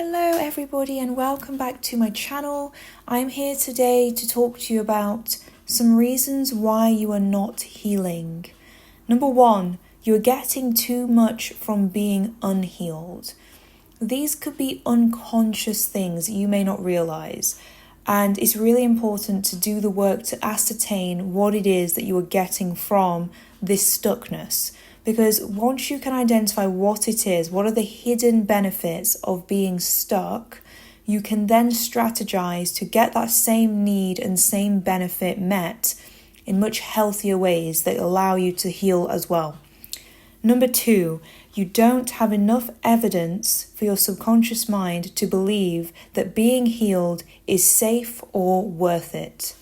Hello everybody and welcome back to my channel. I'm here today to talk to you about some reasons why you are not healing. Number one, you're getting too much from being unhealed. These could be unconscious things you may not realize, and it's really important to do the work to ascertain what it is that you are getting from this stuckness. Because once you can identify what it is, what are the hidden benefits of being stuck, you can then strategize to get that same need and same benefit met in much healthier ways that allow you to heal as well. Number two, you don't have enough evidence for your subconscious mind to believe that being healed is safe or worth it.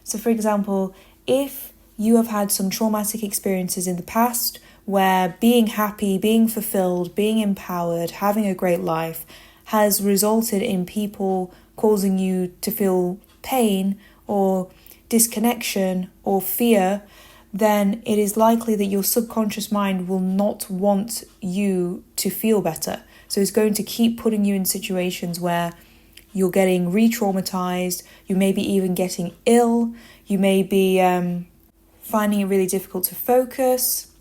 So for example, if you have had some traumatic experiences in the past where being happy, being fulfilled, being empowered, having a great life has resulted in people causing you to feel pain or disconnection or fear, then it is likely that your subconscious mind will not want you to feel better. So it's going to keep putting you in situations where you're getting re-traumatized, you may be even getting ill, you may be finding it really difficult to focus.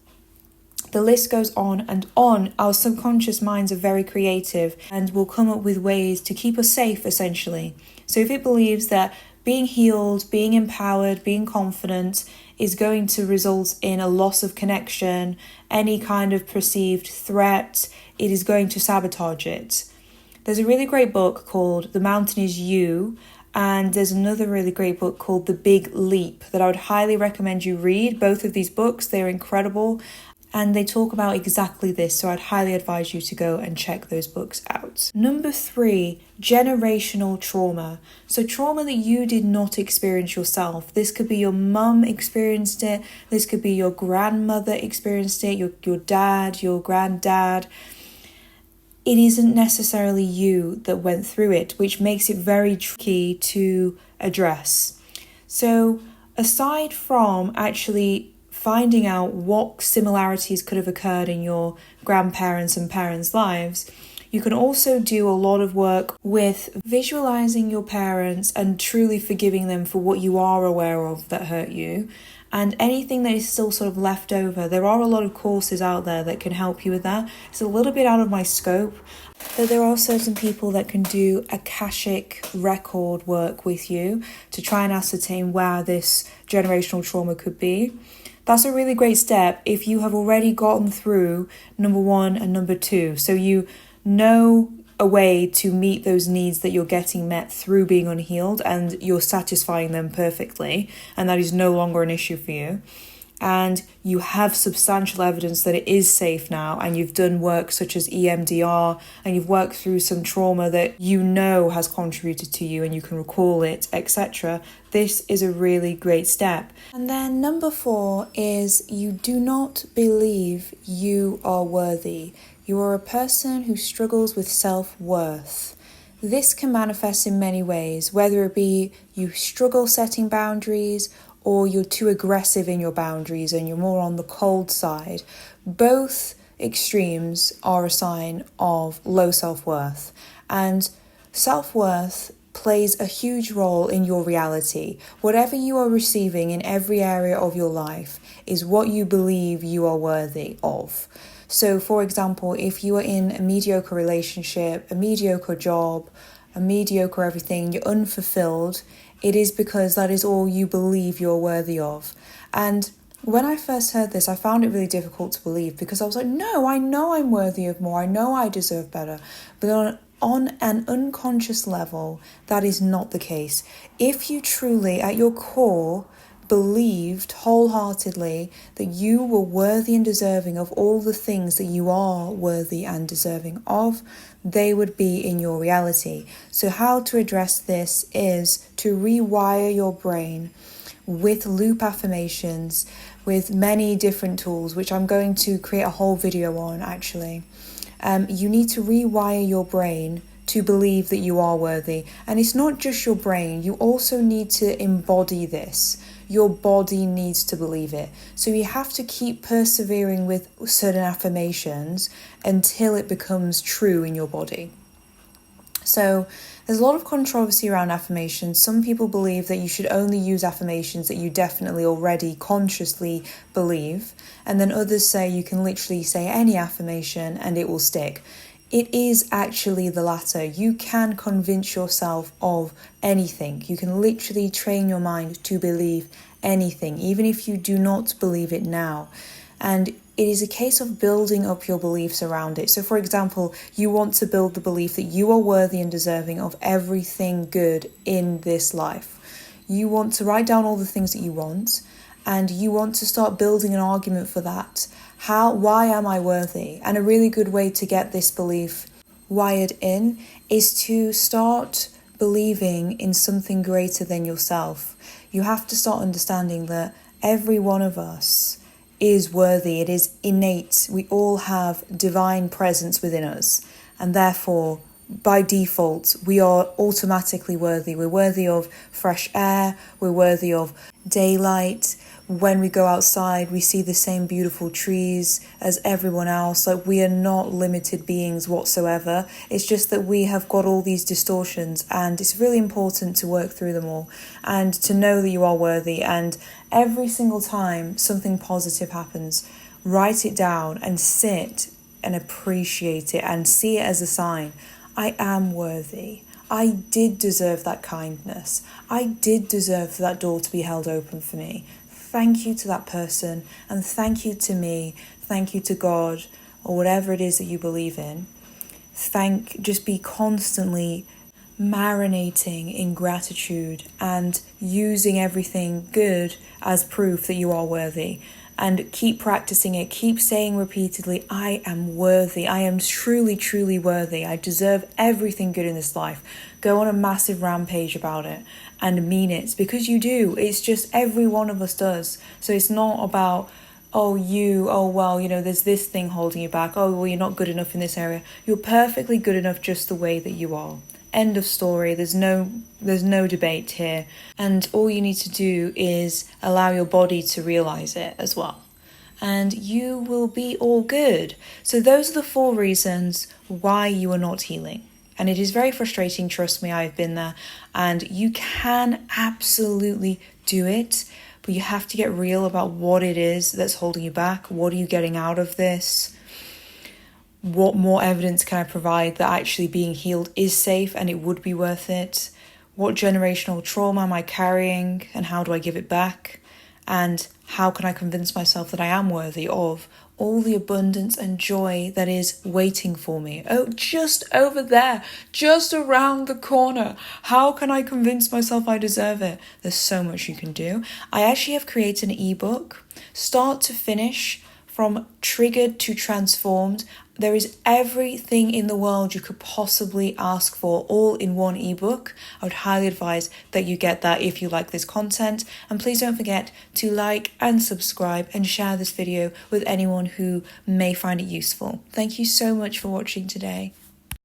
The list goes on and on. Our subconscious minds are very creative and will come up with ways to keep us safe, essentially. So if it believes that being healed, being empowered, being confident is going to result in a loss of connection, any kind of perceived threat, it is going to sabotage it. There's a really great book called The Mountain Is You, and there's another really great book called The Big Leap that I would highly recommend you read. Both of these books, they're incredible. And they talk about exactly this, so I'd highly advise you to go and check those books out. Number three, generational trauma. So trauma that you did not experience yourself. This could be your mum experienced it. This could be your grandmother experienced it, your dad, your granddad. It isn't necessarily you that went through it, which makes it very tricky to address. So aside from actually finding out what similarities could have occurred in your grandparents' and parents' lives, you can also do a lot of work with visualizing your parents and truly forgiving them for what you are aware of that hurt you. And anything that is still sort of left over, there are a lot of courses out there that can help you with that. It's a little bit out of my scope, but there are certain people that can do Akashic record work with you to try and ascertain where this generational trauma could be. That's a really great step if you have already gotten through number one and number two. So you know a way to meet those needs that you're getting met through being unhealed and you're satisfying them perfectly, and that is no longer an issue for you. And you have substantial evidence that it is safe now, and you've done work such as EMDR, and you've worked through some trauma that you know has contributed to you and you can recall it, etc. This is a really great step. And then number four is you do not believe you are worthy. You are a person who struggles with self-worth. This can manifest in many ways, whether it be you struggle setting boundaries or you're too aggressive in your boundaries and you're more on the cold side. Both extremes are a sign of low self-worth. And self-worth plays a huge role in your reality. Whatever you are receiving in every area of your life is what you believe you are worthy of. So, for example, if you are in a mediocre relationship, a mediocre job, a mediocre everything, you're unfulfilled, it is because that is all you believe you're worthy of. And when I first heard this, I found it really difficult to believe because I was like, no, I know I'm worthy of more. I know I deserve better. But on an unconscious level, that is not the case. If you truly, at your core, believed wholeheartedly that you were worthy and deserving of all the things that you are worthy and deserving of, they would be in your reality. So how to address this is to rewire your brain with loop affirmations, with many different tools, which I'm going to create a whole video on actually. You need to rewire your brain to believe that you are worthy. And it's not just your brain, you also need to embody this. Your body needs to believe it. So you have to keep persevering with certain affirmations until it becomes true in your body. So there's a lot of controversy around affirmations. Some people believe that you should only use affirmations that you definitely already consciously believe. And then others say you can literally say any affirmation and it will stick. It is actually the latter. You can convince yourself of anything. You can literally train your mind to believe anything, even if you do not believe it now. And it is a case of building up your beliefs around it. So, for example, you want to build the belief that you are worthy and deserving of everything good in this life. You want to write down all the things that you want, and you want to start building an argument for that. Why am I worthy? And a really good way to get this belief wired in is to start believing in something greater than yourself. You have to start understanding that every one of us is worthy. It is innate. We all have divine presence within us, and therefore by default we are automatically worthy. We're worthy of fresh air, we're worthy of daylight. When we go outside, we see the same beautiful trees as everyone else. Like, we are not limited beings whatsoever. It's just that we have got all these distortions, and it's really important to work through them all and to know that you are worthy. And every single time something positive happens, write it down and sit and appreciate it and see it as a sign. I am worthy. I did deserve that kindness. I did deserve that door to be held open for me. Thank you to that person, and thank you to me, thank you to God, or whatever it is that you believe in. Just be constantly marinating in gratitude and using everything good as proof that you are worthy. And keep practicing it. Keep saying repeatedly, I am worthy. I am truly, truly worthy. I deserve everything good in this life. Go on a massive rampage about it and mean it, because you do. It's just every one of us does. So it's not about, there's this thing holding you back. You're not good enough in this area. You're perfectly good enough just the way that you are. End of story. There's no debate here. And all you need to do is allow your body to realize it as well. And you will be all good. So those are the 4 reasons why you are not healing. And it is very frustrating, trust me, I've been there. And you can absolutely do it, but you have to get real about what it is that's holding you back. What are you getting out of this? What more evidence can I provide that actually being healed is safe and it would be worth it? What generational trauma am I carrying, and how do I give it back? And how can I convince myself that I am worthy of all the abundance and joy that is waiting for me? Oh, just over there, just around the corner. How can I convince myself I deserve it? There's so much you can do. I actually have created an ebook, start to finish, from triggered to transformed. There is everything in the world you could possibly ask for, all in one ebook. I would highly advise that you get that if you like this content. And please don't forget to like and subscribe and share this video with anyone who may find it useful. Thank you so much for watching today.